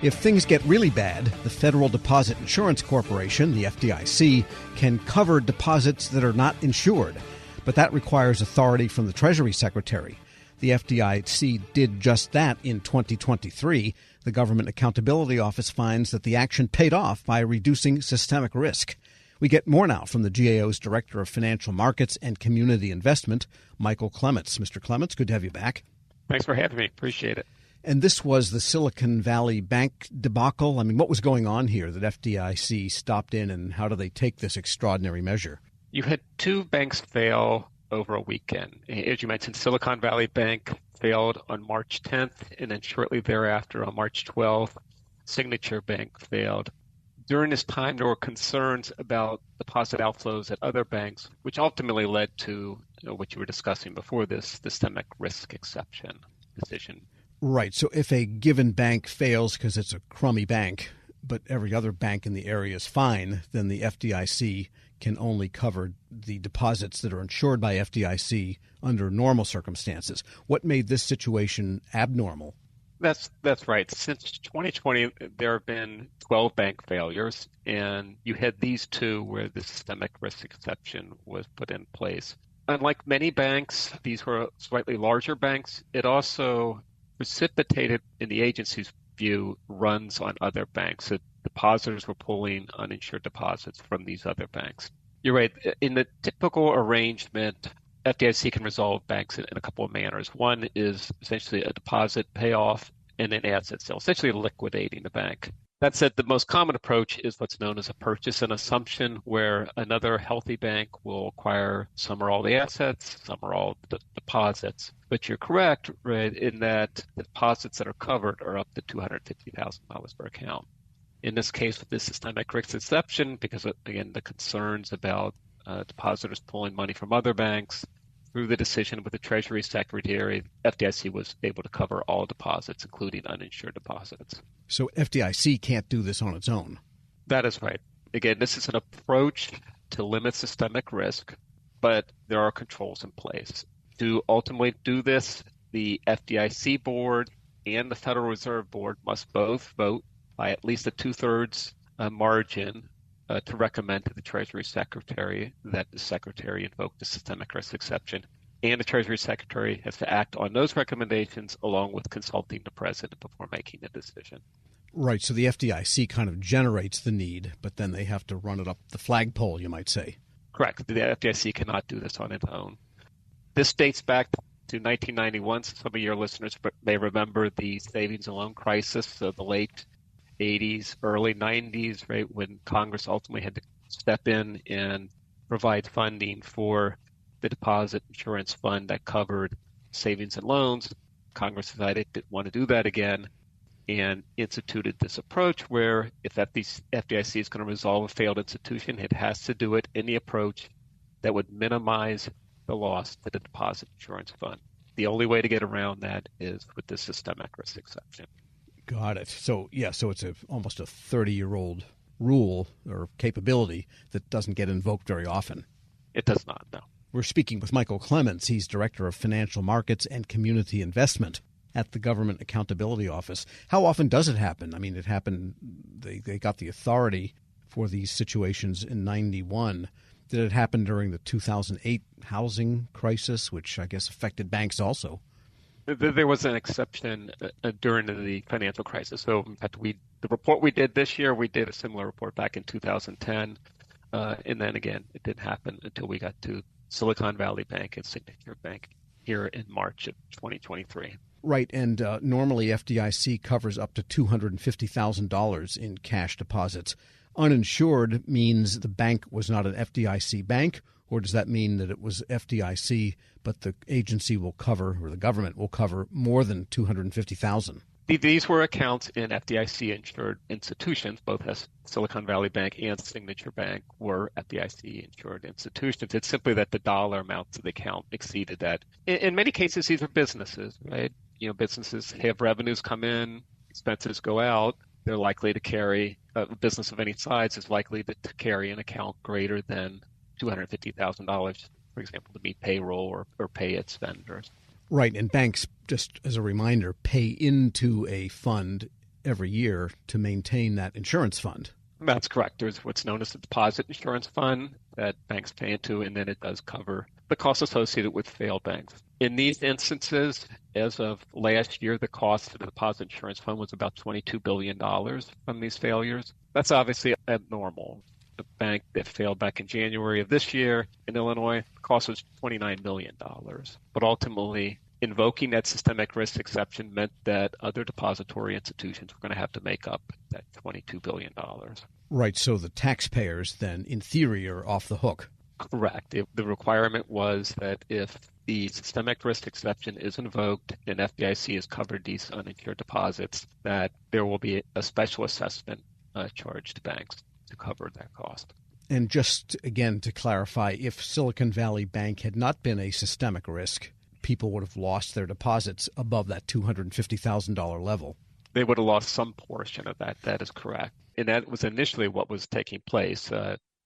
If things get really bad, the Federal Deposit Insurance Corporation, the FDIC, can cover deposits that are not insured. But that requires authority from the Treasury Secretary. The FDIC did just that in 2023. The Government Accountability Office finds that the action paid off by reducing systemic risk. We get more now from the GAO's Director of Financial Markets and Community Investment, Michael Clements. Mr. Clements, good to have you back. Thanks for having me. Appreciate it. And this was the Silicon Valley Bank debacle. I mean, what was going on here that FDIC stopped in, and how do they take this extraordinary measure? You had two banks fail over a weekend. As you mentioned, Silicon Valley Bank failed on March 10th, and then shortly thereafter on March 12th, Signature Bank failed. During this time, there were concerns about deposit outflows at other banks, which ultimately led to what you were discussing before this systemic risk exception decision. Right. So if a given bank fails because it's a crummy bank, but every other bank in the area is fine, then the FDIC can only cover the deposits that are insured by FDIC under normal circumstances. What made this situation abnormal? That's right. Since 2020, there have been 12 bank failures, and you had these two where the systemic risk exception was put in place. Unlike many banks, these were slightly larger banks. It also precipitated, in the agency's view, runs on other banks. So depositors were pulling uninsured deposits from these other banks. You're right. In the typical arrangement, FDIC can resolve banks in a couple of manners. One is essentially a deposit payoff and an asset sale, essentially liquidating the bank. That said, the most common approach is what's known as a purchase and assumption, where another healthy bank will acquire some or all the assets, some or all the deposits. But you're correct, right, in that the deposits that are covered are up to $250,000 per account. In this case, with this systemic risk exception, because, again, the concerns about depositors pulling money from other banks, through the decision with the Treasury Secretary, FDIC was able to cover all deposits, including uninsured deposits. So FDIC can't do this on its own. That is right. Again, this is an approach to limit systemic risk, but there are controls in place. To ultimately do this, the FDIC board and the Federal Reserve Board must both vote by at least a two-thirds margin to recommend to the Treasury Secretary that the Secretary invoke the systemic risk exception. And the Treasury Secretary has to act on those recommendations along with consulting the President before making a decision. Right, so the FDIC kind of generates the need, but then they have to run it up the flagpole, you might say. Correct. The FDIC cannot do this on its own. This dates back to 1991. Some of your listeners may remember the savings and loan crisis of the late 80s, early 90s, right, when Congress ultimately had to step in and provide funding for the deposit insurance fund that covered savings and loans. Congress decided it didn't want to do that again and instituted this approach where if FDIC is going to resolve a failed institution, it has to do it in the approach that would minimize the loss to the deposit insurance fund. The only way to get around that is with the systemic risk exception. Got it. So, so it's almost a 30-year-old rule or capability that doesn't get invoked very often. It does not, no. We're speaking with Michael Clements. He's Director of Financial Markets and Community Investment at the Government Accountability Office. How often does it happen? I mean, it happened, they got the authority for these situations in 91. Did it happen during the 2008 housing crisis, which I guess affected banks also? There was an exception during the financial crisis. So, in fact, the report we did this year, we did a similar report back in 2010. And then, again, it didn't happen until we got to Silicon Valley Bank and Signature Bank here in March of 2023. Right. And normally FDIC covers up to $250,000 in cash deposits. Uninsured means the bank was not an FDIC bank, or does that mean that it was FDIC, but the agency will cover, or the government will cover, more than $250,000? These were accounts in FDIC-insured institutions. Both as Silicon Valley Bank and Signature Bank were FDIC-insured institutions. It's simply that the dollar amounts of the account exceeded that. In many cases, these are businesses, right? Businesses have revenues come in, expenses go out. They're likely to carry, a business of any size is likely to carry an account greater than $250,000, for example, to meet payroll or pay its vendors. Right, and banks, just as a reminder, pay into a fund every year to maintain that insurance fund. That's correct. There's what's known as the deposit insurance fund that banks pay into, and then it does cover the costs associated with failed banks. In these instances, as of last year, the cost of the deposit insurance fund was about $22 billion from these failures. That's obviously abnormal. The bank that failed back in January of this year in Illinois, the cost was $29 million. But ultimately, invoking that systemic risk exception meant that other depository institutions were going to have to make up that $22 billion. Right, so the taxpayers then, in theory, are off the hook. Correct. The requirement was that if the systemic risk exception is invoked and FDIC has covered these uninsured deposits, that there will be a special assessment charged to banks to cover that cost. And just again to clarify, if Silicon Valley Bank had not been a systemic risk, people would have lost their deposits above that $250,000 level. They would have lost some portion of that. That is correct. And that was initially what was taking place.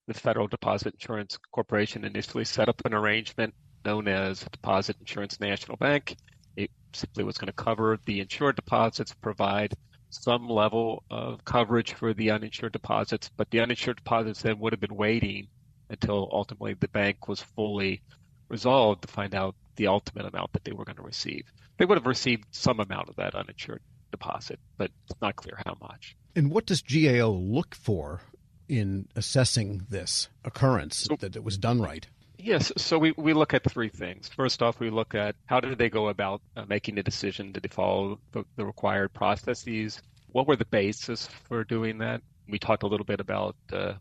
The Federal Deposit Insurance Corporation initially set up an arrangement known as Deposit Insurance National Bank. It simply was going to cover the insured deposits, provide some level of coverage for the uninsured deposits, but the uninsured deposits then would have been waiting until ultimately the bank was fully resolved to find out the ultimate amount that they were going to receive. They would have received some amount of that uninsured deposit, but it's not clear how much. And what does GAO look for in assessing this occurrence, that it was done right? Yes, so we look at three things. First off, we look at how did they go about making the decision? Did they follow the required processes? What were the basis for doing that? We talked a little bit about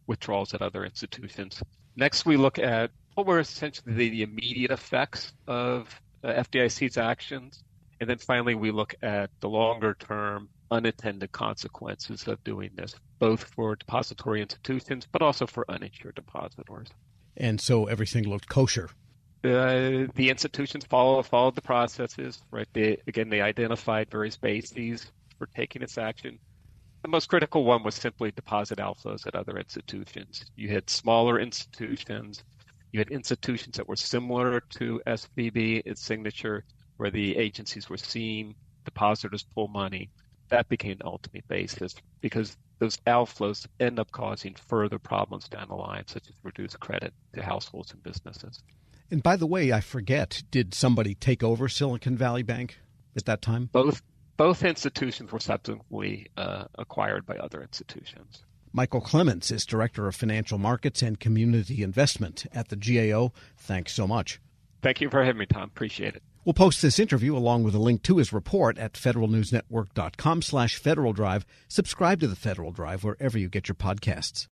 withdrawals at other institutions. Next, we look at what were essentially the immediate effects of FDIC's actions. And then finally, we look at the longer-term unintended consequences of doing this, both for depository institutions, but also for uninsured depositors. And so everything looked kosher. The institutions followed the processes, right? They identified various bases for taking this action. The most critical one was simply deposit outflows at other institutions. You had smaller institutions. You had institutions that were similar to SVB, its signature, where the agencies were seeing depositors pull money. That became the ultimate basis because those outflows end up causing further problems down the line, such as reduced credit to households and businesses. And by the way, I forget, did somebody take over Silicon Valley Bank at that time? Both institutions were subsequently acquired by other institutions. Michael Clements is Director of Financial Markets and Community Investment at the GAO. Thanks so much. Thank you for having me, Tom. Appreciate it. We'll post this interview along with a link to his report at federalnewsnetwork.com/Federal Drive. Subscribe to the Federal Drive wherever you get your podcasts.